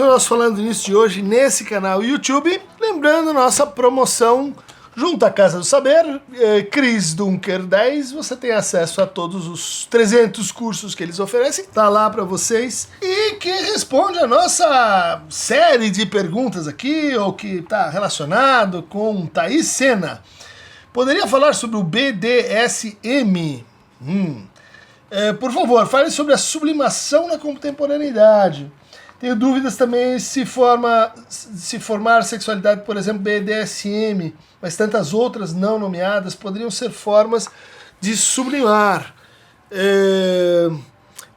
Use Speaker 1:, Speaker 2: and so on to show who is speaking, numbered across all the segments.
Speaker 1: o nosso Falando Nisso de hoje nesse canal YouTube. Lembrando nossa promoção junto à Casa do Saber, Cris Dunker 10, você tem acesso a todos os 300 cursos que eles oferecem, tá lá para vocês, e que responde a nossa série de perguntas aqui, ou que tá relacionado com Thaís Sena. Poderia falar sobre o BDSM? Por favor, fale sobre a sublimação na contemporaneidade. Tenho dúvidas também se formar sexualidade, por exemplo, BDSM, mas tantas outras não nomeadas, poderiam ser formas de sublimar.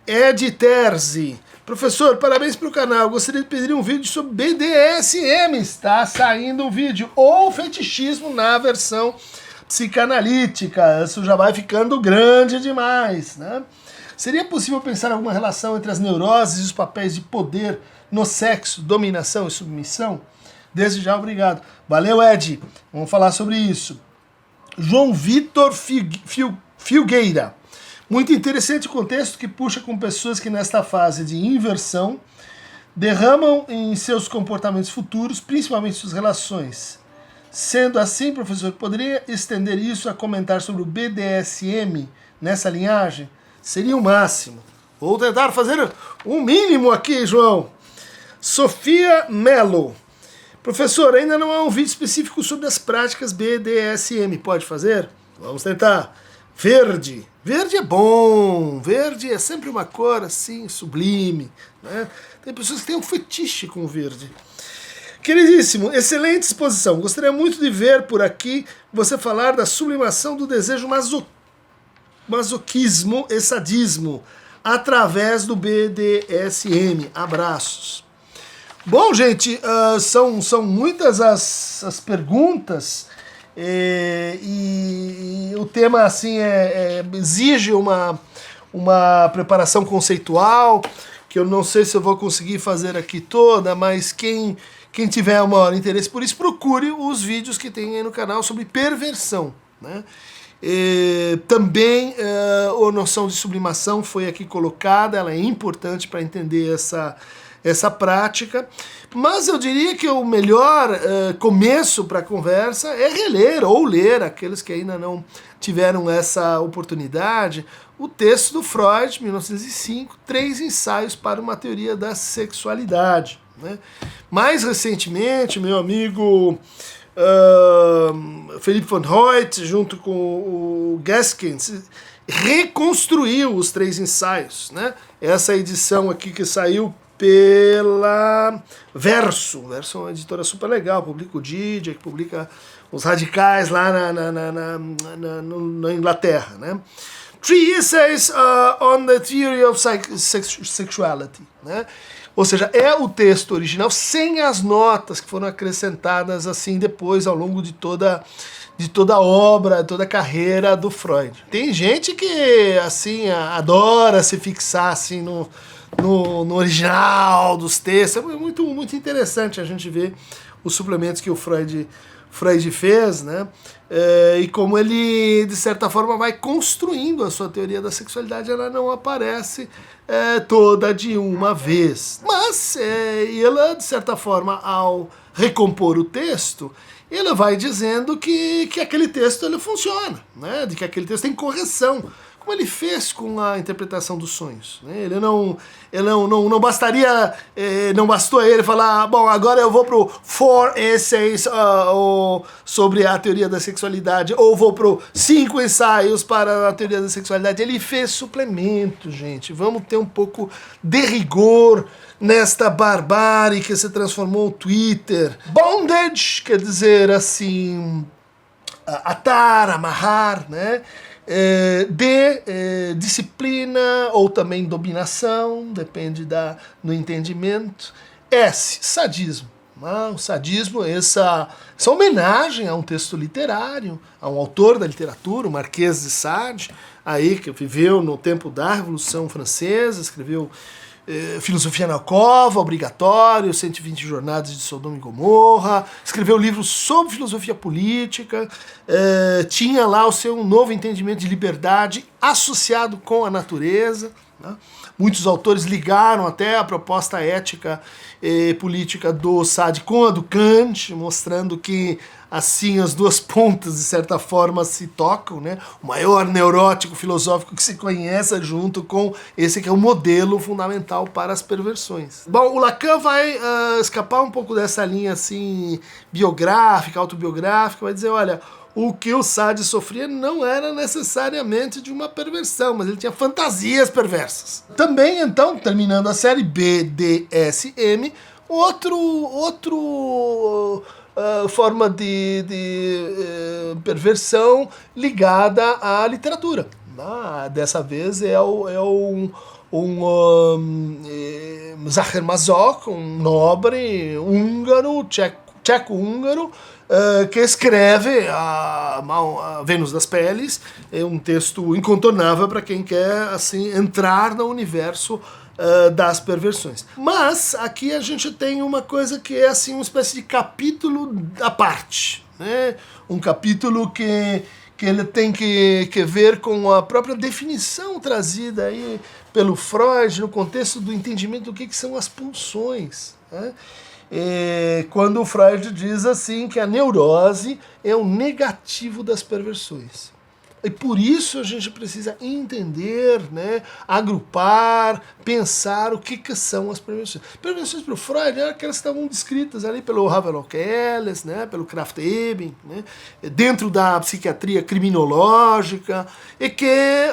Speaker 1: Ed Terzi. Professor, parabéns pelo canal. Gostaria de pedir um vídeo sobre BDSM. Está saindo um vídeo. Ou fetichismo na versão psicanalítica. Isso já vai ficando grande demais, né? Seria possível pensar em alguma relação entre as neuroses e os papéis de poder no sexo, dominação e submissão? Desde já, obrigado. Valeu, Ed. Vamos falar sobre isso. João Vitor Filgueira. Muito interessante o contexto que puxa com pessoas que nesta fase de inversão derramam em seus comportamentos futuros, principalmente suas relações. Sendo assim, professor, poderia estender isso a comentar sobre o BDSM nessa linhagem? Seria o máximo. Vou tentar fazer um mínimo aqui, João. Sofia Mello. Professor, ainda não há um vídeo específico sobre as práticas BDSM. Pode fazer? Vamos tentar. Verde. Verde é bom. Verde é sempre uma cor assim, sublime, né? Tem pessoas que têm um fetiche com o verde. Queridíssimo, excelente exposição. Gostaria muito de ver por aqui você falar da sublimação do desejo masoquismo e sadismo através do BDSM. Abraços. Bom, gente, são muitas as perguntas e o tema assim exige uma preparação conceitual que eu não sei se eu vou conseguir fazer aqui toda, mas quem tiver o maior interesse por isso, procure os vídeos que tem aí no canal sobre perversão, né? Também a noção de sublimação foi aqui colocada, ela é importante para entender essa prática, mas eu diria que o melhor começo para a conversa é reler ou ler, aqueles que ainda não tiveram essa oportunidade, o texto do Freud, 1905, 3 ensaios para uma teoria da sexualidade, né? Mais recentemente, meu amigo Philipp von Hoyt, junto com o Gaskins, reconstruiu os 3 ensaios, né? Essa edição aqui que saiu pela Verso. Verso é uma editora super legal, publica o Didier, que publica os radicais lá na Inglaterra, né? 3 essays on the theory of sexuality, né? Ou seja, é o texto original sem as notas que foram acrescentadas assim depois ao longo de toda a obra, toda a carreira do Freud. Tem gente que assim adora se fixar assim no original dos textos. É muito interessante a gente ver os suplementos que o Freud fez, né? E como ele, de certa forma, vai construindo a sua teoria da sexualidade. Ela não aparece toda de uma vez. Mas ela, de certa forma, ao recompor o texto, ela vai dizendo que aquele texto ele funciona, né? De que aquele texto tem correção, como ele fez com a interpretação dos sonhos, né? Ele não bastaria, não bastou a ele falar, bom, agora eu vou pro 4 essays sobre a teoria da sexualidade, ou vou pro 5 ensaios para a teoria da sexualidade. Ele fez suplemento, gente. Vamos ter um pouco de rigor nesta barbárie que se transformou o Twitter. Bondage quer dizer assim, atar, amarrar, né? Disciplina ou também dominação, depende do entendimento. S, sadismo. O sadismo, essa homenagem a um texto literário, a um autor da literatura, o Marquês de Sade, aí que viveu no tempo da Revolução Francesa, escreveu Filosofia na Cova, obrigatório, 120 Jornadas de Sodoma e Gomorra, escreveu livros sobre filosofia política, tinha lá o seu novo entendimento de liberdade associado com a natureza, né? Muitos autores ligaram até a proposta ética e política do Sade com a do Kant, mostrando que assim as duas pontas, de certa forma, se tocam, né? O maior neurótico filosófico que se conhece junto com esse que é o modelo fundamental para as perversões. Bom, o Lacan vai escapar um pouco dessa linha assim biográfica, autobiográfica, vai dizer, olha, o que o Sade sofria não era necessariamente de uma perversão, mas ele tinha fantasias perversas. Também, então, terminando a série BDSM, outro forma de perversão ligada à literatura. Dessa vez é um Zahir Mazok, um nobre húngaro, tcheco-húngaro, que escreve a Vênus das Peles. É um texto incontornável para quem quer assim entrar no universo das perversões. Mas aqui a gente tem uma coisa que é assim uma espécie de capítulo à parte, né? Um capítulo que ele tem que ver com a própria definição trazida aí pelo Freud no contexto do entendimento do que são as pulsões, né? Quando o Freud diz assim que a neurose é o negativo das perversões. E por isso a gente precisa entender, né, agrupar, pensar o que são as perversões. Perversões para o Freud eram aquelas que estavam descritas ali pelo Havelock Ellis, né, pelo Krafft-Ebing, né, dentro da psiquiatria criminológica, e que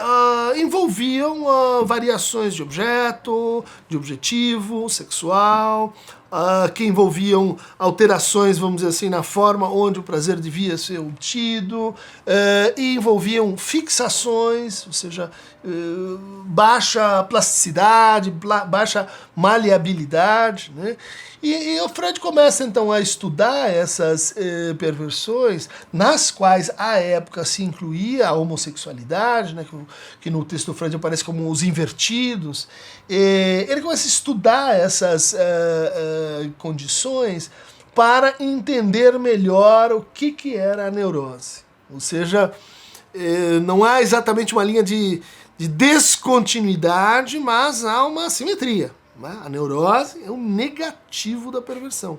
Speaker 1: envolviam variações de objeto, de objetivo, sexual, que envolviam alterações, vamos dizer assim, na forma onde o prazer devia ser obtido, e envolviam fixações, ou seja, baixa plasticidade, baixa maleabilidade, né? E o Freud começa então a estudar essas perversões, nas quais à época se incluía a homossexualidade, né, que no texto do Freud aparece como os invertidos. Ele começa a estudar essas condições para entender melhor o que era a neurose. Ou seja, não há exatamente uma linha de descontinuidade, mas há uma simetria. A neurose é o negativo da perversão.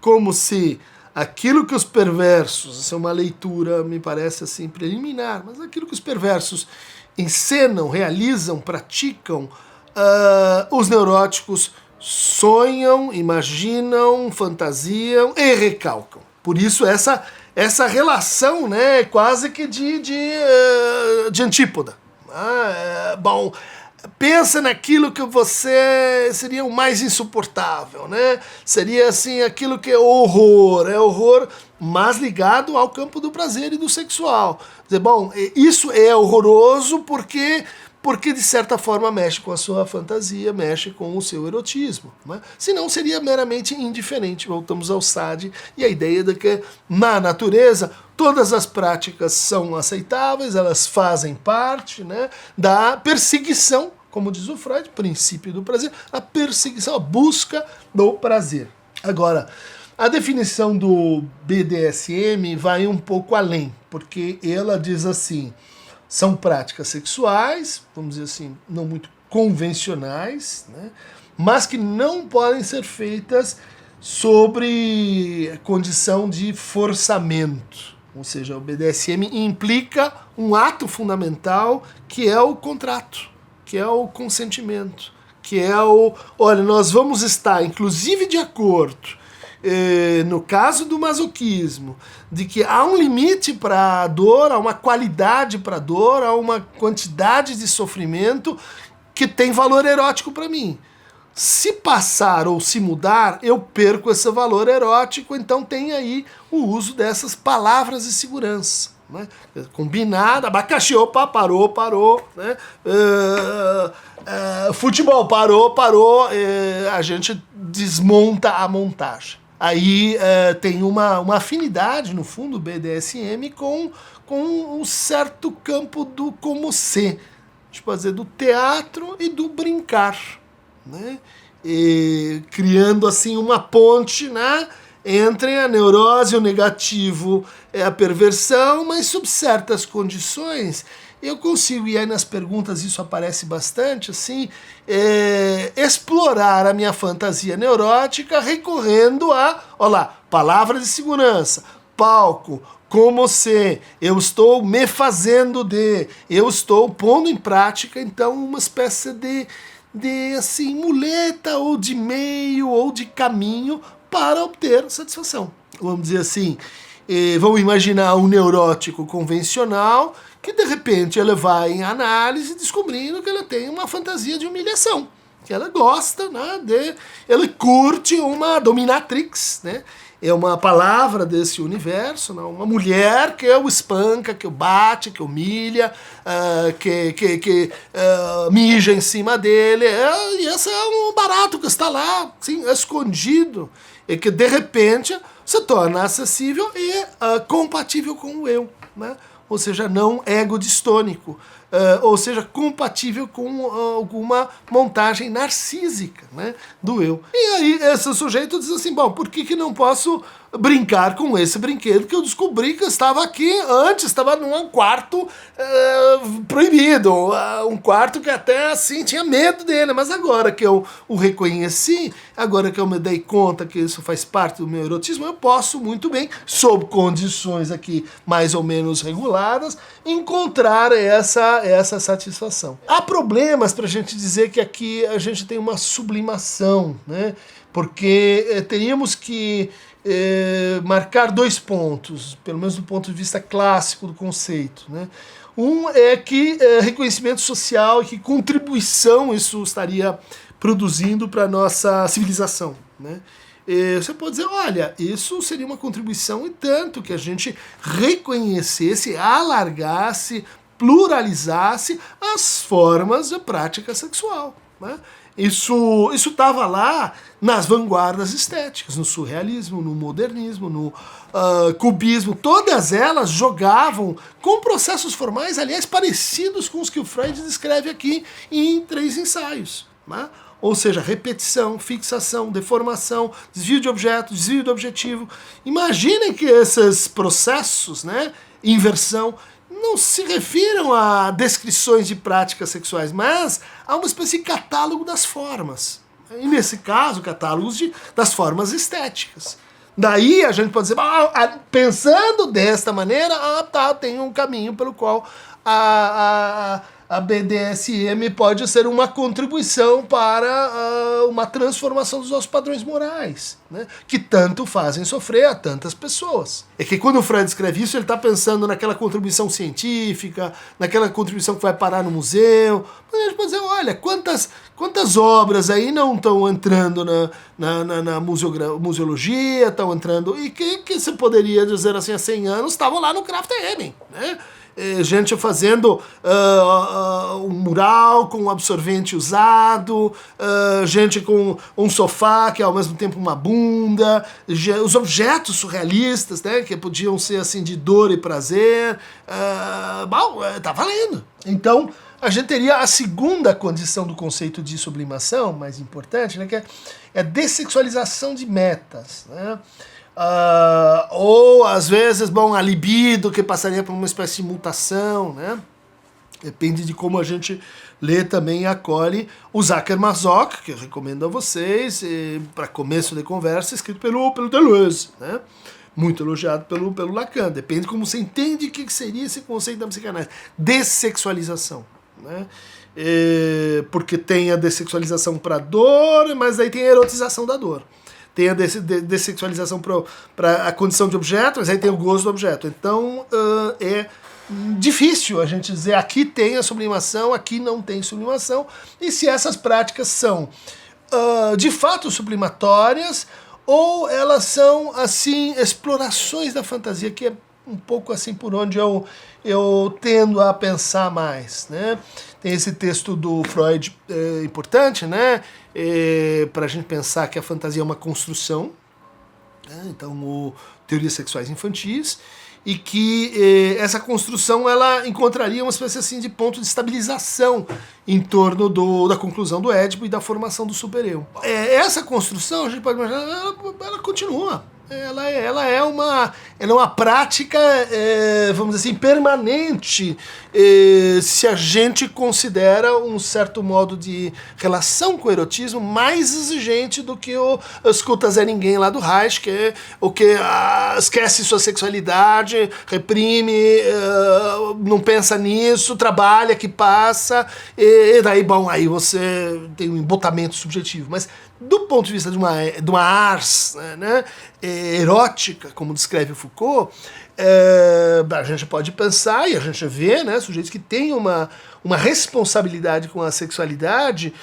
Speaker 1: Como se aquilo que os perversos, essa é uma leitura, me parece assim, preliminar, mas aquilo que os perversos encenam, realizam, praticam, os neuróticos sonham, imaginam, fantasiam e recalcam. Por isso essa relação, né, quase que de antípoda. Bom, pensa naquilo que você seria o mais insuportável, né? Seria assim aquilo que é horror, mas ligado ao campo do prazer e do sexual. Quer dizer, bom, isso é horroroso porque de certa forma mexe com a sua fantasia, mexe com o seu erotismo, né? Senão seria meramente indiferente. Voltamos ao Sade e a ideia de que na natureza todas as práticas são aceitáveis, elas fazem parte, né, da perseguição, como diz o Freud, princípio do prazer, a perseguição, a busca do prazer. Agora, a definição do BDSM vai um pouco além, porque ela diz assim: são práticas sexuais, vamos dizer assim, não muito convencionais, né, mas que não podem ser feitas sobre condição de forçamento. Ou seja, o BDSM implica um ato fundamental que é o contrato, que é o consentimento, que é olha, nós vamos estar, inclusive de acordo, no caso do masoquismo, de que há um limite para a dor, há uma qualidade para a dor, há uma quantidade de sofrimento que tem valor erótico para mim. Se passar ou se mudar, eu perco esse valor erótico, então tem aí o uso dessas palavras de segurança, né? Combinado, abacaxi, opa, parou, né? Futebol, parou, a gente desmonta a montagem. Aí tem uma afinidade, no fundo, BDSM com um certo campo do como ser, tipo, dizer, do teatro e do brincar, né? E criando assim uma ponte, né, entre a neurose, o negativo, a perversão, mas sob certas condições eu consigo, e aí nas perguntas isso aparece bastante, assim, explorar a minha fantasia neurótica recorrendo a, olha lá, palavras de segurança, palco, como se, eu estou me fazendo de, eu estou pondo em prática, então, uma espécie de assim, muleta ou de meio ou de caminho para obter satisfação. Vamos dizer assim, vamos imaginar um neurótico convencional que de repente ele vai em análise descobrindo que ele tem uma fantasia de humilhação, que ela gosta, né, ele curte uma dominatrix, né, é uma palavra desse universo, né, uma mulher que o espanca, que o bate, que humilha, que mija em cima dele, e esse é um barato que está lá, assim, escondido, e que de repente se torna acessível e compatível com o eu, né? Ou seja, não ego-distônico, ou seja, compatível com alguma montagem narcísica, né, do eu. E aí esse sujeito diz assim, bom, por que não posso brincar com esse brinquedo que eu descobri que estava aqui antes, estava num quarto proibido, um quarto que até assim tinha medo dele, mas agora que eu o reconheci, agora que eu me dei conta que isso faz parte do meu erotismo, eu posso muito bem, sob condições aqui mais ou menos reguladas, encontrar essa satisfação. Há problemas para a gente dizer que aqui a gente tem uma sublimação, né? Porque teríamos que marcar 2 pontos, pelo menos do ponto de vista clássico do conceito, né? Um é que reconhecimento social e que contribuição isso estaria produzindo para a nossa civilização, né? Você pode dizer, olha, isso seria uma contribuição em tanto que a gente reconhecesse, alargasse, pluralizasse as formas de prática sexual, né? Isso estava lá nas vanguardas estéticas, no surrealismo, no modernismo, no cubismo. Todas elas jogavam com processos formais, aliás, parecidos com os que o Freud descreve aqui em 3 ensaios, né? Ou seja, repetição, fixação, deformação, desvio de objeto, desvio de objetivo. Imaginem que esses processos, né, inversão, não se refiram a descrições de práticas sexuais, mas a uma espécie de catálogo das formas. E nesse caso, catálogos das formas estéticas. Daí a gente pode dizer, pensando desta maneira, tem um caminho pelo qual a BDSM pode ser uma contribuição para uma transformação dos nossos padrões morais, né, que tanto fazem sofrer a tantas pessoas. É que quando o Freud escreve isso, ele está pensando naquela contribuição científica, naquela contribuição que vai parar no museu. Mas a gente pode dizer, olha, quantas obras aí não estão entrando na museologia, estão entrando, e que você poderia dizer assim, há 100 anos, estavam lá no Krafft Ebing, né? Gente fazendo um mural com um absorvente usado, gente com um sofá que é ao mesmo tempo uma bunda, os objetos surrealistas, né, que podiam ser assim de dor e prazer, tá valendo. Então a gente teria a segunda condição do conceito de sublimação, mais importante, né, que é a dessexualização de metas, né? Ou às vezes, a libido, que passaria por uma espécie de mutação, né? Depende de como a gente lê também e acolhe o Sacher-Masoch, que eu recomendo a vocês, para começo de conversa, escrito pelo Deleuze, né? Muito elogiado pelo Lacan. Depende de como você entende o que seria esse conceito da psicanálise. Dessexualização, né? Porque tem a dessexualização para dor, mas aí tem a erotização da dor. Tem a dessexualização para a condição de objeto, mas aí tem o gozo do objeto. Então é difícil a gente dizer aqui tem a sublimação, aqui não tem sublimação, e se essas práticas são de fato sublimatórias ou elas são assim explorações da fantasia, que é um pouco assim por onde eu tendo a pensar mais, né? Tem esse texto do Freud importante, né? Para a gente pensar que a fantasia é uma construção, né? Então, teorias sexuais infantis, e que essa construção ela encontraria uma espécie assim de ponto de estabilização em torno da conclusão do Édipo e da formação do super-eu. Essa construção, a gente pode imaginar, ela continua. Ela é uma prática, vamos dizer assim, permanente, se a gente considera um certo modo de relação com o erotismo mais exigente do que o escuta Zé Ninguém lá do Reich, que é o que esquece sua sexualidade, reprime, não pensa nisso, trabalha, que passa, e daí, bom, aí você tem um embotamento subjetivo. Mas do ponto de vista de uma ars, né, erótica, como descreve Foucault, a gente pode pensar, e a gente vê, né, sujeitos que têm uma responsabilidade com a sexualidade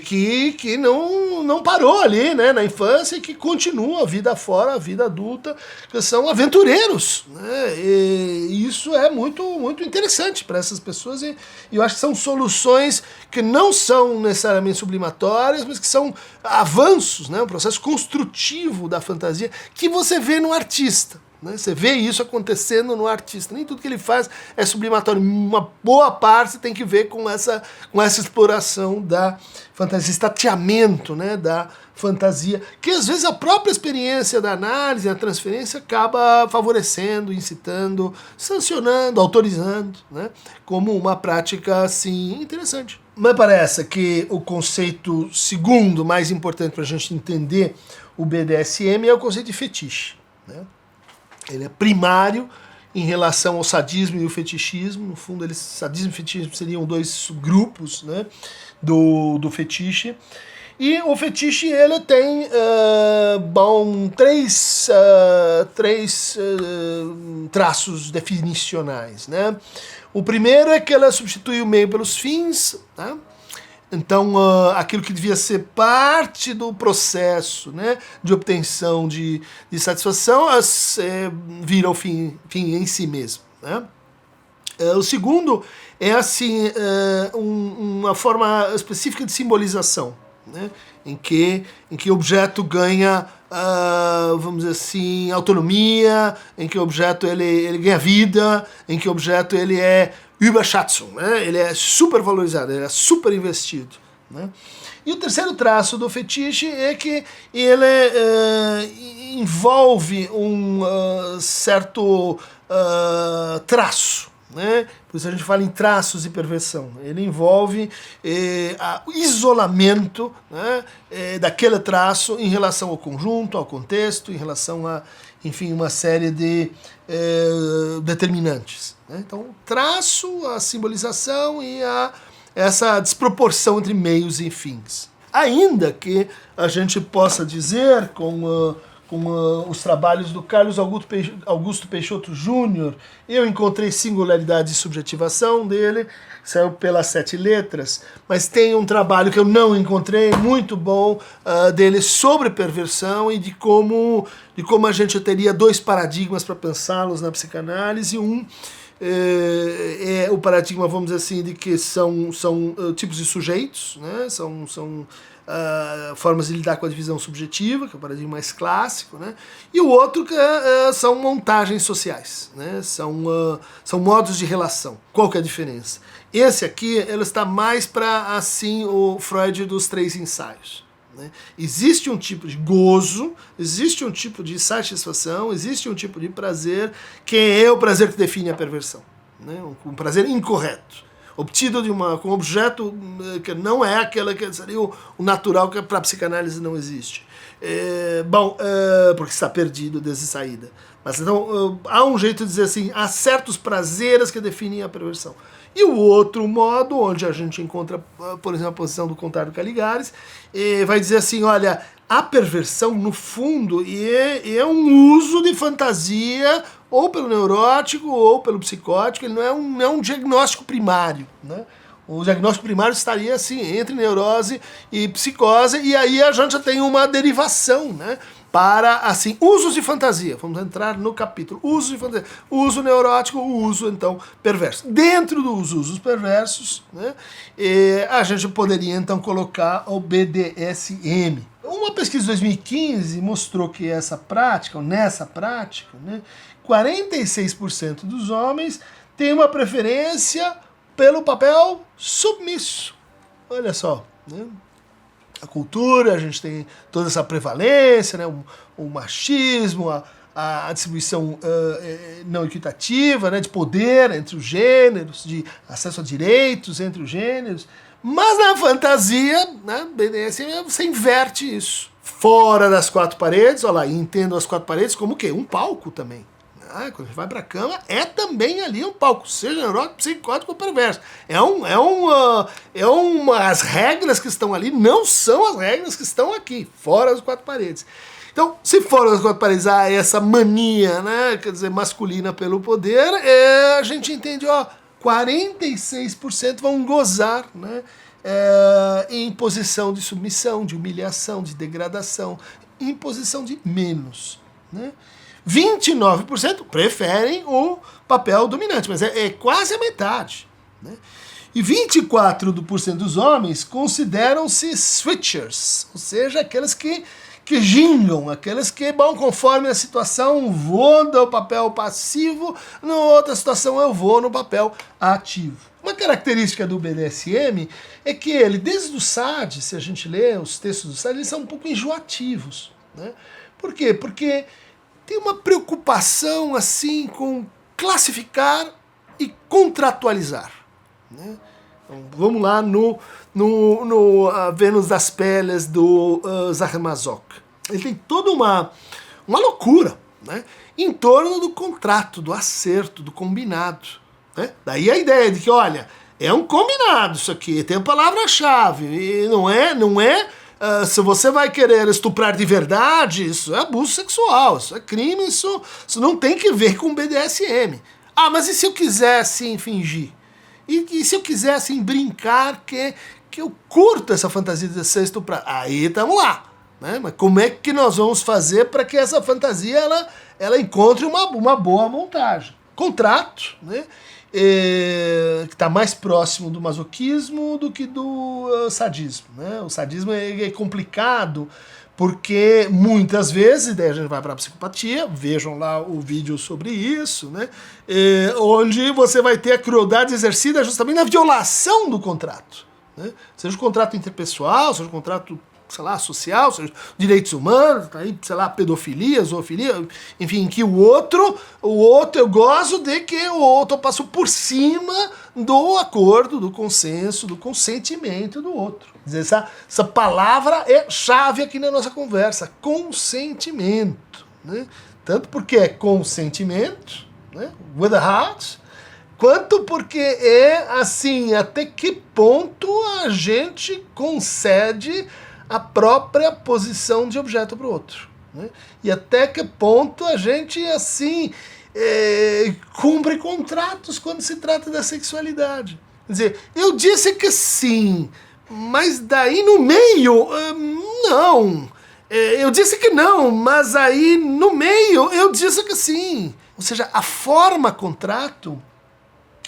Speaker 1: que não parou ali, né, na infância, e que continua a vida fora, a vida adulta, que são aventureiros, né, e isso é muito, muito interessante para essas pessoas, e eu acho que são soluções que não são necessariamente sublimatórias, mas que são avanços, né, um processo construtivo da fantasia que você vê no artista. Né? Você vê isso acontecendo no artista. Nem tudo que ele faz é sublimatório. Uma boa parte tem que ver com essa exploração da fantasia, esse tateamento, né, da fantasia, que às vezes a própria experiência da análise, a transferência, acaba favorecendo, incitando, sancionando, autorizando, né, como uma prática assim interessante. Me parece que o conceito segundo mais importante para a gente entender o BDSM é o conceito de fetiche. Né? Ele é primário em relação ao sadismo e o fetichismo. No fundo, sadismo e fetichismo seriam dois subgrupos, né, do fetiche. E o fetiche, ele tem três traços definicionais. Né? O primeiro é que ela substitui o meio pelos fins, né? Então, aquilo que devia ser parte do processo, né, de obtenção de satisfação vira o fim em si mesmo. Né? O segundo é assim, uma forma específica de simbolização, né, em que o objeto ganha, vamos dizer assim, autonomia, em que o objeto ele ganha vida, em que o objeto ele é Überschatzung, né? Ele é super valorizado, ele é super investido. Né? E o terceiro traço do fetiche é que ele envolve um certo traço. Né? Por isso a gente fala em traços de perversão. Ele envolve o isolamento, né, daquele traço em relação ao conjunto, ao contexto, em relação a, enfim, uma série de determinantes. Né? Então, o traço, a simbolização e essa desproporção entre meios e fins. Ainda que a gente possa dizer, com os trabalhos do Carlos Augusto Peixoto Júnior, eu encontrei singularidade e subjetivação dele, saiu pelas 7 letras, mas tem um trabalho que eu não encontrei, muito bom, dele sobre perversão e de como a gente teria dois paradigmas para pensá-los na psicanálise. Um é o paradigma, vamos dizer assim, de que são tipos de sujeitos, né? São formas de lidar com a divisão subjetiva, que é o paradigma mais clássico, né? E o outro que são montagens sociais, né? São modos de relação. Qual que é a diferença? Esse aqui, ele está mais para, assim, o Freud dos 3 ensaios. Né? Existe um tipo de gozo, existe um tipo de satisfação, existe um tipo de prazer, que é o prazer que define a perversão. Né? Um prazer incorreto, obtido com um objeto que não é aquele que seria o natural, que para a psicanálise não existe. Porque está perdido desde saída. Mas então há um jeito de dizer assim, há certos prazeres que definem a perversão. E o outro modo, onde a gente encontra, por exemplo, a posição do Contardo Caligares, vai dizer assim, olha, a perversão, no fundo, é um uso de fantasia, ou pelo neurótico, ou pelo psicótico, ele não é um diagnóstico primário, né? O diagnóstico primário estaria assim, entre neurose e psicose, e aí a gente já tem uma derivação, né? Para, assim, usos de fantasia. Vamos entrar no capítulo. Usos de fantasia. Uso neurótico, uso, então, perverso. Dentro dos usos perversos, né, a gente poderia, então, colocar o BDSM. Uma pesquisa de 2015 mostrou que nessa prática, né, 46% dos homens têm uma preferência pelo papel submisso. Olha só, né? a cultura, a gente tem toda essa prevalência, né? O machismo, a distribuição não equitativa, né? De poder entre os gêneros, de acesso a direitos entre os gêneros. Mas na fantasia, né, BDSM, você inverte isso. Fora das quatro paredes, olha lá, entendo as quatro paredes como o quê? Um palco também. Quando a gente vai pra cama, é também ali um palco, seja neurótico, psicótico ou perverso. As regras que estão ali não são as regras que estão aqui, fora das quatro paredes. Então, se fora das quatro paredes há essa mania, né, quer dizer, masculina pelo poder, a gente entende, 46% vão gozar, né, em posição de submissão, de humilhação, de degradação, em posição de menos, né? 29% preferem o papel dominante, mas é quase a metade, né? E 24% dos homens consideram-se switchers, ou seja, aqueles que gingam, aqueles que, conforme a situação, vou no papel passivo, na outra situação eu vou no papel ativo. Uma característica do BDSM é que ele, desde o SAD, se a gente lê os textos do SAD, eles são um pouco enjoativos, né? Por quê? Porque tem uma preocupação assim com classificar e contratualizar, né? Então, vamos lá no Vênus das Peles do Zaher Mazok. Ele tem toda uma loucura, né, em torno do contrato, do acerto, do combinado, né? Daí a ideia de que, olha, é um combinado isso aqui, tem a palavra-chave, e não é se você vai querer estuprar de verdade, isso é abuso sexual, isso é crime, isso não tem que ver com BDSM. Mas e se eu quiser, sim, fingir? E se eu quiser, assim, brincar que eu curto essa fantasia de ser estuprado? Aí estamos lá, né? Mas como é que nós vamos fazer para que essa fantasia ela encontre uma boa montagem? Contrato, né? Que está mais próximo do masoquismo do que do sadismo, né? O sadismo é complicado porque muitas vezes, daí a gente vai para a psicopatia, vejam lá o vídeo sobre isso, né? Onde você vai ter a crueldade exercida justamente na violação do contrato, né? Seja o contrato interpessoal, seja o contrato, sei lá, social, seja direitos humanos, aí, sei lá, pedofilia, zoofilia, enfim, que o outro eu gosto de que o outro passo por cima do acordo, do consenso, do consentimento do outro. Quer dizer, essa palavra é chave aqui na nossa conversa, consentimento, né? Tanto porque é consentimento, né, with a heart, quanto porque é assim, até que ponto a gente concede a própria posição de objeto para o outro, né? E até que ponto a gente, assim, cumpre contratos quando se trata da sexualidade. Quer dizer, eu disse que sim, mas daí no meio, não. Eu disse que não, mas aí no meio eu disse que sim. Ou seja, a forma contrato,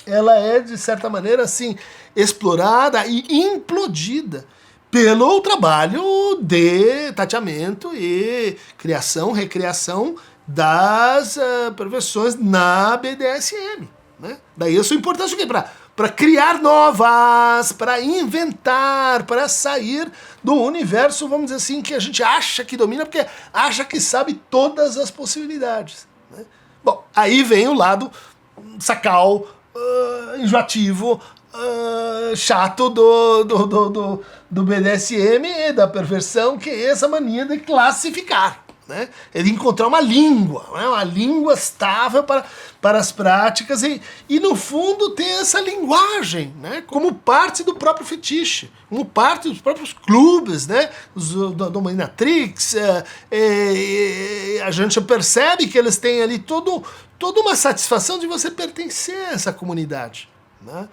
Speaker 1: ela é, de certa maneira, assim, explorada e implodida pelo trabalho de tateamento e criação, recriação das perversões na BDSM, né? Daí a sua importância o quê? Para criar novas, para inventar, para sair do universo, vamos dizer assim, que a gente acha que domina, porque acha que sabe todas as possibilidades, né? Bom, aí vem o lado sacal, enjoativo, chato do BDSM e da perversão, que é essa mania de classificar, né? É de encontrar uma língua, né? Uma língua estável para as práticas e no fundo ter essa linguagem, né, como parte do próprio fetiche, como parte dos próprios clubes, né, da Dominatrix. A gente percebe que eles têm ali toda uma satisfação de você pertencer a essa comunidade, né?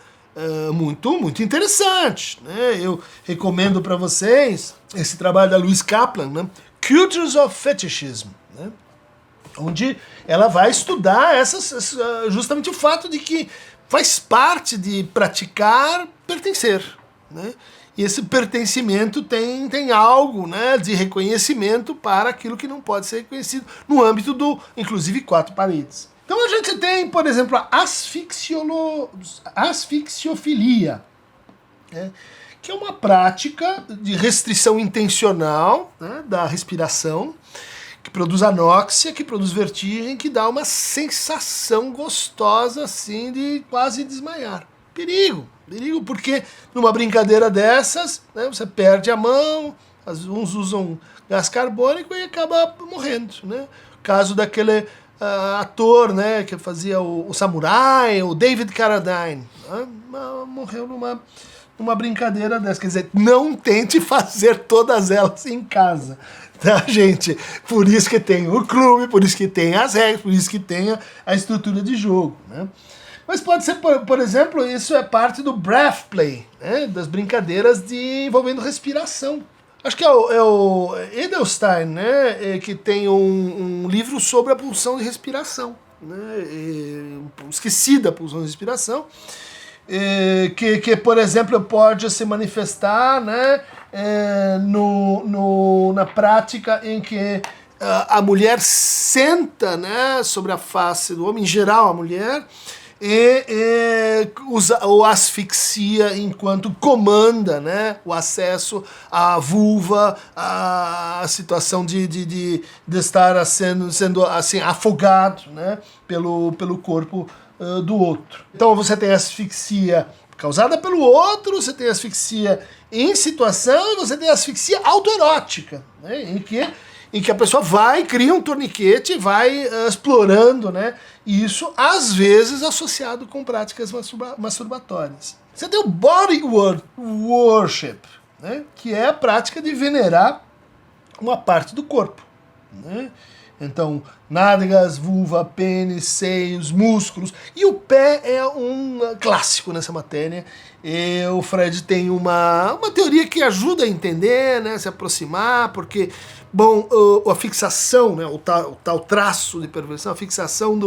Speaker 1: Muito, muito interessante, né? Eu recomendo para vocês esse trabalho da Louise Kaplan, né? Cultures of Fetishism, né? Onde ela vai estudar justamente o fato de que faz parte de praticar pertencer, né? E esse pertencimento tem algo, né, de reconhecimento para aquilo que não pode ser reconhecido no âmbito inclusive, quatro paredes. Então a gente tem, por exemplo, a asfixiofilia, né, que é uma prática de restrição intencional, né, da respiração, que produz anóxia, que produz vertigem, que dá uma sensação gostosa assim de quase desmaiar. Perigo, porque numa brincadeira dessas, né, você perde a mão, uns usam gás carbônico e acaba morrendo, né? O caso daquele ator, né, que fazia o samurai, o David Carradine, né, morreu numa brincadeira dessa. Quer dizer, não tente fazer todas elas em casa, tá, gente? Por isso que tem o clube, por isso que tem as regras, por isso que tem a estrutura de jogo, né? Mas pode ser, por exemplo, isso é parte do breath play, né, das brincadeiras envolvendo respiração. Acho que é o Edelstein, né, que tem um livro sobre a pulsão de respiração, né, esqueci da pulsão de respiração, que, por exemplo, pode se manifestar, né, na prática em que a mulher senta, né, sobre a face do homem, em geral a mulher, ou asfixia enquanto comanda, né, o acesso à vulva, a situação de estar sendo assim, afogado, né, pelo corpo do outro. Então você tem asfixia causada pelo outro, você tem asfixia em situação e você tem asfixia autoerótica, né, em que a pessoa vai, cria um torniquete e vai explorando, né? E isso, às vezes, associado com práticas masturbatórias. Você tem o body worship, né? Que é a prática de venerar uma parte do corpo, né? Então, nádegas, vulva, pênis, seios, músculos. E o pé é um clássico nessa matéria. E o Freud tem uma teoria que ajuda a entender, né, se aproximar, porque, bom, a fixação, né, o tal traço de perversão, a fixação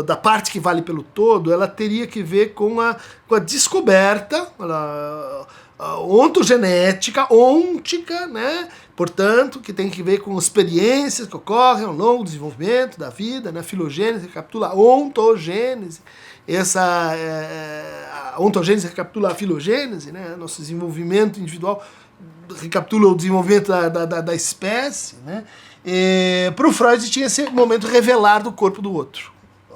Speaker 1: da parte que vale pelo todo, ela teria que ver com a descoberta ontogenética, ôntica, né? Portanto, que tem que ver com experiências que ocorrem ao longo do desenvolvimento da vida, né? Filogênese recapitula a ontogênese, a ontogênese recapitula a filogênese, né? Nosso desenvolvimento individual recapitula o desenvolvimento da espécie, né? Para o Freud tinha esse momento revelar do corpo do outro,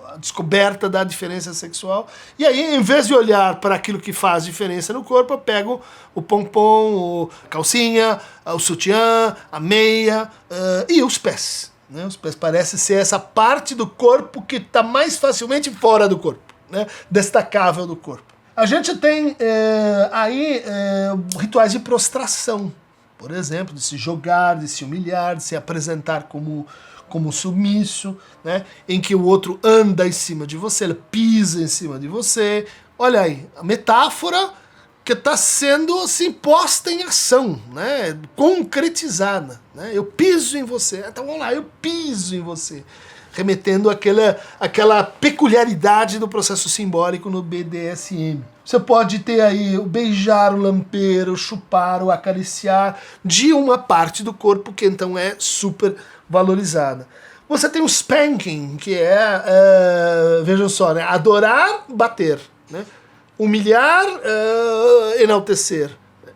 Speaker 1: a descoberta da diferença sexual. E aí, em vez de olhar para aquilo que faz diferença no corpo, eu pego o pompom, a calcinha, o sutiã, a meia e os pés, né? Os pés parecem ser essa parte do corpo que está mais facilmente fora do corpo, né? Destacável do corpo. A gente tem rituais de prostração, por exemplo, de se jogar, de se humilhar, de se apresentar como submisso, né? Em que o outro anda em cima de você, ele pisa em cima de você. Olha aí, a metáfora que está sendo assim, posta em ação, né? Concretizada, né? Eu piso em você, então vamos lá, eu piso em você, remetendo àquela peculiaridade do processo simbólico no BDSM. Você pode ter aí o beijar, o lamber, o chupar, o acariciar de uma parte do corpo que então é super valorizada. Você tem o spanking, que vejam só, né, adorar, bater, né? Humilhar, enaltecer.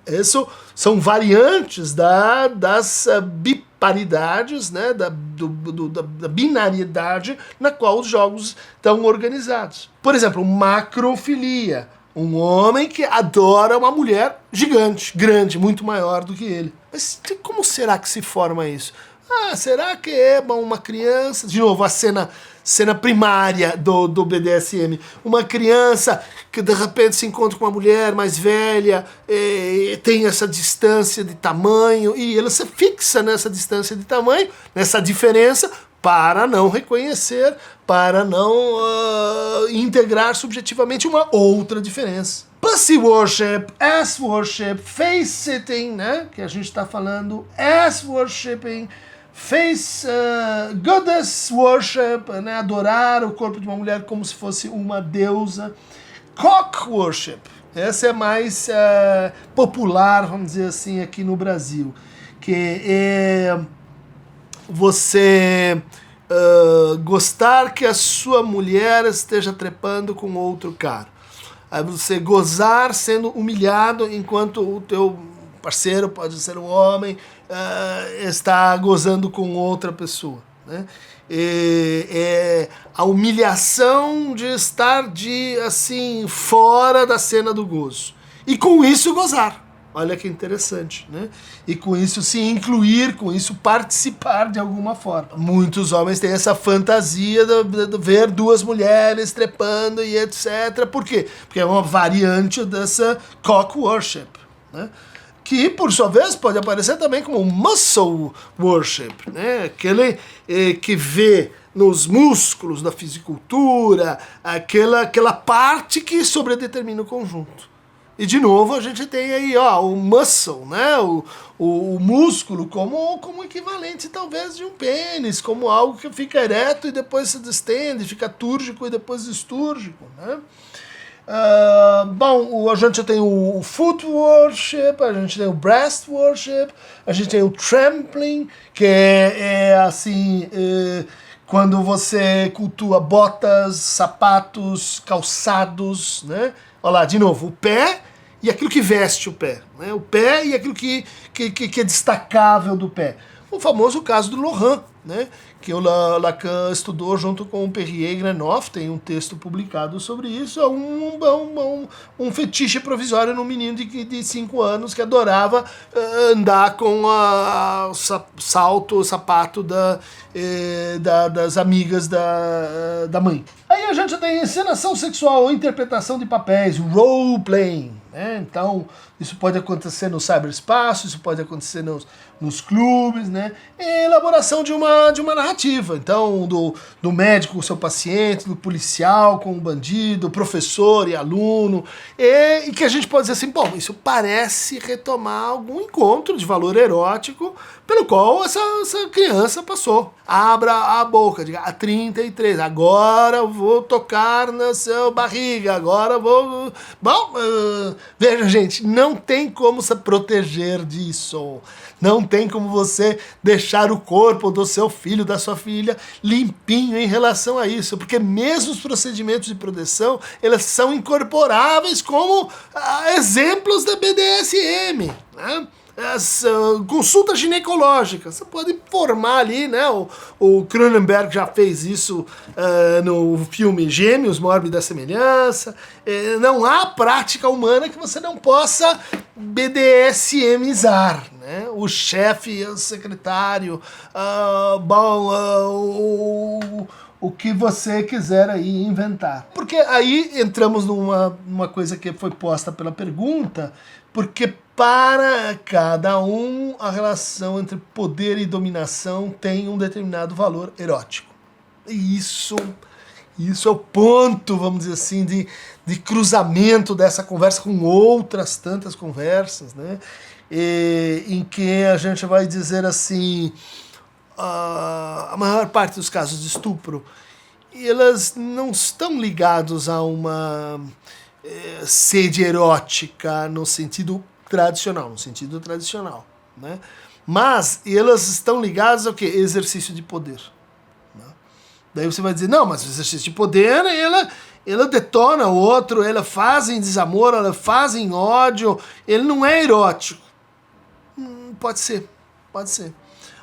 Speaker 1: Isso são variantes das biparidades, né, da binariedade na qual os jogos estão organizados. Por exemplo, macrofilia. Um homem que adora uma mulher gigante, grande, muito maior do que ele. Mas como será que se forma isso? Será que é uma criança? De novo, a cena primária do BDSM. Uma criança que de repente se encontra com uma mulher mais velha, tem essa distância de tamanho, e ela se fixa nessa distância de tamanho, nessa diferença, para não reconhecer, para não integrar subjetivamente uma outra diferença. Pussy worship, ass worship, face sitting, né, que a gente está falando, ass worshipping, face goddess worship, né, adorar o corpo de uma mulher como se fosse uma deusa, cock worship, essa é mais popular, vamos dizer assim, aqui no Brasil, que é você gostar que a sua mulher esteja trepando com outro cara. Você gozar sendo humilhado enquanto o teu parceiro, pode ser um homem, está gozando com outra pessoa, né? A humilhação de estar assim fora da cena do gozo e com isso gozar. Olha que interessante, né? E com isso se incluir, com isso participar de alguma forma. Muitos homens têm essa fantasia de ver duas mulheres trepando e etc. Por quê? Porque é uma variante dessa cock worship, né? Que, por sua vez, pode aparecer também como muscle worship, né? Aquele que vê nos músculos da fisicultura aquela parte que sobredetermina o conjunto. E, de novo, a gente tem aí o muscle, né? O músculo como equivalente, talvez, de um pênis, como algo que fica ereto e depois se distende, fica túrgico e depois distúrgico, né? A gente tem o foot worship, a gente tem o breast worship, a gente tem o trampling, que assim, quando você cultua botas, sapatos, calçados, né? Olha lá, de novo, o pé e aquilo que veste o pé, né? O pé e aquilo que é destacável do pé. O famoso caso do Laurent, né? Que o Lacan estudou junto com o Perrier e Grenoff, tem um texto publicado sobre isso, um fetiche provisório num menino de 5 anos que adorava andar com o sapato das amigas da mãe. Aí a gente tem encenação sexual ou interpretação de papéis, role-playing, né? Então, isso pode acontecer no cyberespaço, isso pode acontecer nos clubes, né? E elaboração de uma narrativa. Então, do médico com o seu paciente, do policial com o bandido, professor e aluno, e que a gente pode dizer assim, bom, isso parece retomar algum encontro de valor erótico pelo qual essa criança passou. Abra a boca, diga, a 33, agora eu vou tocar na sua barriga, agora eu vou... Bom, veja, gente, não tem como se proteger disso. Não tem como você deixar o corpo do seu filho, da sua filha, limpinho em relação a isso, porque mesmo os procedimentos de proteção, eles são incorporáveis como exemplos da BDSM, né? As consultas ginecológicas, você pode formar ali, né? O Cronenberg já fez isso no filme Gêmeos, Mórbida Semelhança. Não há prática humana que você não possa BDSMizar, né? O chefe, o secretário, o que você quiser aí inventar. Porque aí entramos numa coisa que foi posta pela pergunta, porque para cada um a relação entre poder e dominação tem um determinado valor erótico. E isso é o ponto, vamos dizer assim, de cruzamento dessa conversa com outras tantas conversas, né? Em que a gente vai dizer assim, a maior parte dos casos de estupro, elas não estão ligados a uma sede erótica no sentido tradicional, né? Mas elas estão ligadas ao quê? Exercício de poder, né? Daí você vai dizer, não, mas o exercício de poder, ela detona o outro, ela faz em desamor, ela faz em ódio, ele não é erótico. Pode ser.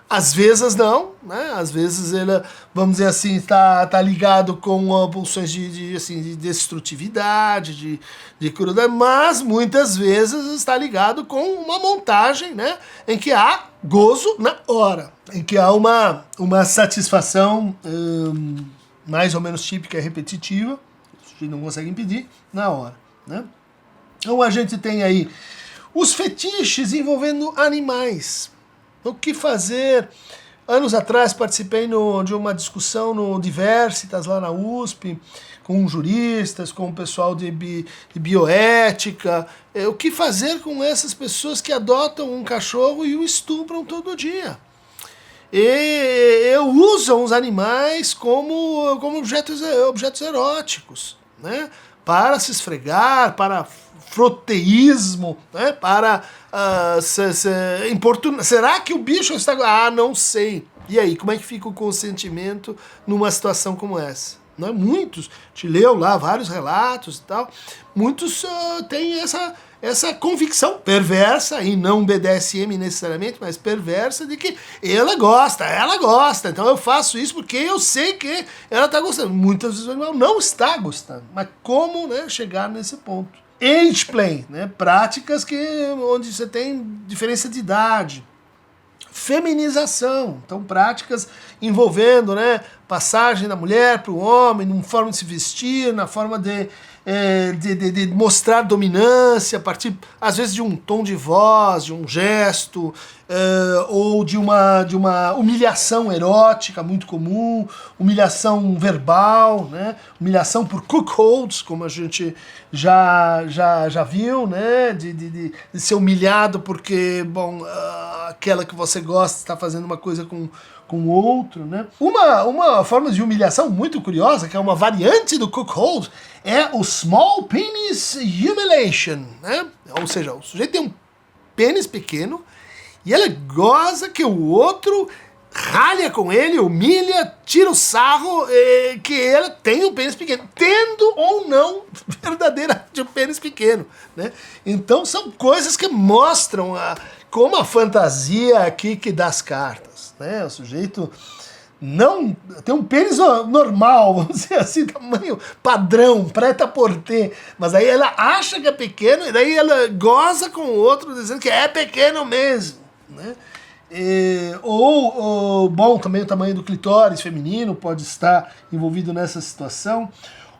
Speaker 1: Às vezes não, né? Às vezes ele, vamos dizer assim, está ligado com pulsões de destrutividade, de crueldade, mas muitas vezes está ligado com uma montagem, né? Em que há gozo na hora, em que há uma satisfação mais ou menos típica e repetitiva, a gente não consegue impedir, na hora, né? Então a gente tem aí os fetiches envolvendo animais. O que fazer? Anos atrás participei de uma discussão no Diversitas, lá na USP, com juristas, com o pessoal de bioética. O que fazer com essas pessoas que adotam um cachorro e o estupram todo dia? E usam os animais como objetos eróticos, né? Para se esfregar, para froteísmo, né? Para importunar. Será que o bicho está... não sei. E aí, como é que fica o consentimento numa situação como essa, né? Muitos, te leu lá vários relatos e tal, muitos têm essa convicção perversa, e não BDSM necessariamente, mas perversa, de que ela gosta, então eu faço isso porque eu sei que ela está gostando. Muitas vezes o animal não está gostando, mas como, né, chegar nesse ponto? Age play, né, práticas onde você tem diferença de idade. Feminização, então práticas envolvendo, né, passagem da mulher para o homem, na forma de se vestir, na forma de mostrar dominância a partir, às vezes, de um tom de voz, de um gesto, ou de uma humilhação erótica muito comum, humilhação verbal, né? Humilhação por cuckolds, como a gente já viu, né? De ser humilhado porque, bom, aquela que você gosta está fazendo uma coisa com o outro, né? Uma forma de humilhação muito curiosa, que é uma variante do cuckold, é o small penis humiliation, né? Ou seja, o sujeito tem um pênis pequeno e ele goza que o outro ralha com ele, humilha, tira o sarro que ele tem um pênis pequeno, tendo ou não verdadeiramente um pênis pequeno, né? Então são coisas que mostram como a fantasia aqui que dá as cartas, né? O sujeito não tem um pênis normal, vamos dizer assim, tamanho padrão, prêt-à-porter, mas aí ela acha que é pequeno e daí ela goza com o outro dizendo que é pequeno mesmo, né? Bom, também o tamanho do clitóris feminino pode estar envolvido nessa situação.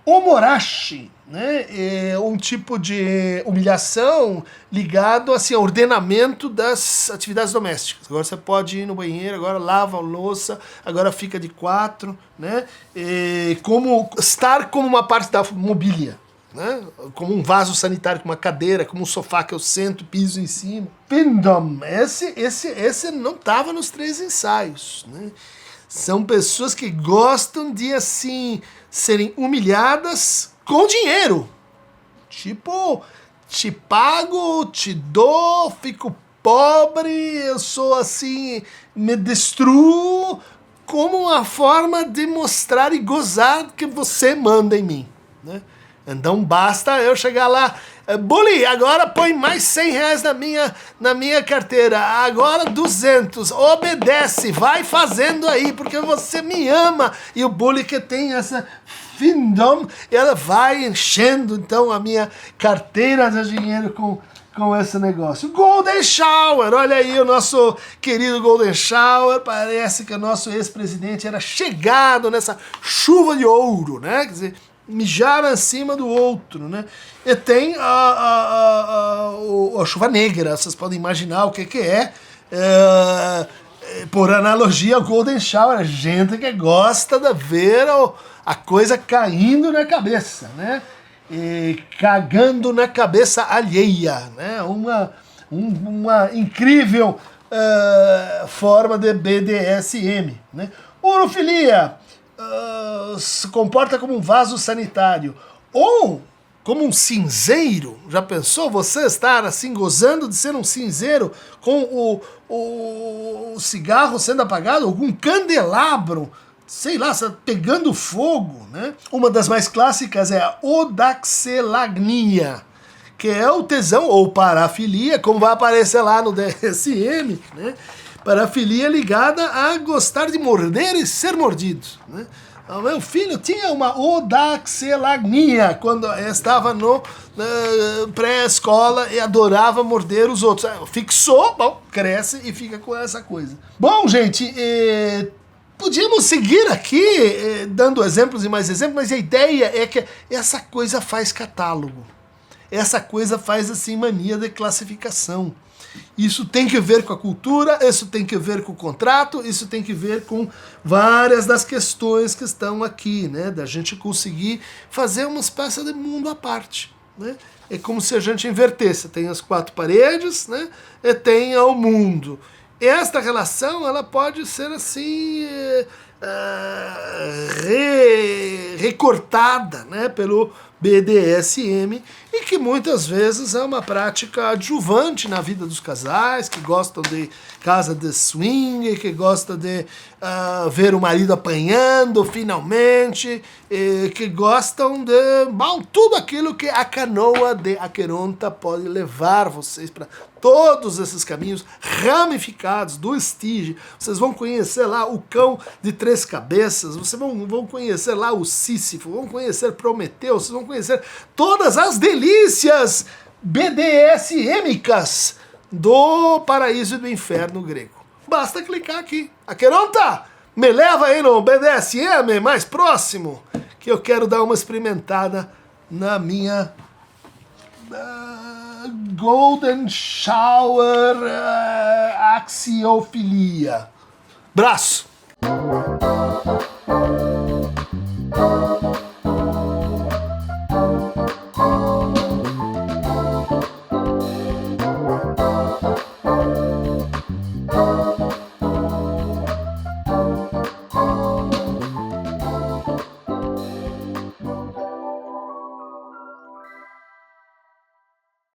Speaker 1: Omorashi, né, é um tipo de humilhação ligado assim, ao ordenamento das atividades domésticas. Agora você pode ir no banheiro, agora lava a louça, agora fica de 4, né, como estar como uma parte da mobília, né, como um vaso sanitário, como uma cadeira, como um sofá que eu sento, piso em cima. Pindom, esse não estava nos 3 ensaios, né? São pessoas que gostam de, assim, serem humilhadas com dinheiro. Tipo, te pago, te dou, fico pobre, eu sou assim, me destruo, como uma forma de mostrar e gozar que você manda em mim, né? Então basta eu chegar lá, Bully, agora põe mais 100 reais na minha carteira, agora 200, obedece, vai fazendo aí, porque você me ama. E o Bully que tem essa findom, ela vai enchendo então a minha carteira de dinheiro com esse negócio. Golden Shower, olha aí o nosso querido Golden Shower, parece que o nosso ex-presidente era chegado nessa chuva de ouro, né? Quer dizer, mijar acima do outro, né? E tem a chuva negra, vocês podem imaginar o que é. Por analogia, o Golden Shower, gente que gosta de ver a coisa caindo na cabeça, né? E cagando na cabeça alheia, né? Uma incrível forma de BDSM, né? Orofilia se comporta como um vaso sanitário ou como um cinzeiro. Já pensou você estar assim gozando de ser um cinzeiro com o cigarro sendo apagado, algum candelabro, sei lá, pegando fogo, né? Uma das mais clássicas é a odaxelagnia, que é o tesão ou parafilia, como vai aparecer lá no DSM, né? Parafilia ligada a gostar de morder e ser mordido, né? O meu filho tinha uma odaxelagnia quando estava no pré-escola e adorava morder os outros. Fixou, bom, cresce e fica com essa coisa. Bom, gente, podíamos seguir aqui dando exemplos e mais exemplos, mas a ideia é que essa coisa faz catálogo. Essa coisa faz assim mania de classificação. Isso tem que ver com a cultura, isso tem que ver com o contrato, isso tem que ver com várias das questões que estão aqui, né? Da gente conseguir fazer uma espécie de mundo à parte, né? É como se a gente invertesse, tem as 4 paredes, né? E tem o mundo. Esta relação, ela pode ser assim recortada, né, pelo BDSM, e que muitas vezes é uma prática adjuvante na vida dos casais que gostam de casa de swing, que gostam de ver o marido apanhando finalmente, que gostam de tudo aquilo que a canoa de Aqueronta pode levar vocês para todos esses caminhos ramificados do Estige. Vocês vão conhecer lá o cão de 3 cabeças, vocês vão conhecer lá o Sísifo, vão conhecer Prometeu, vocês vão conhecer todas as delícias BDSMicas do paraíso e do inferno grego. Basta clicar aqui. Aqueronta, me leva aí no BDSM mais próximo, que eu quero dar uma experimentada na minha Golden Shower axiofilia. Braço!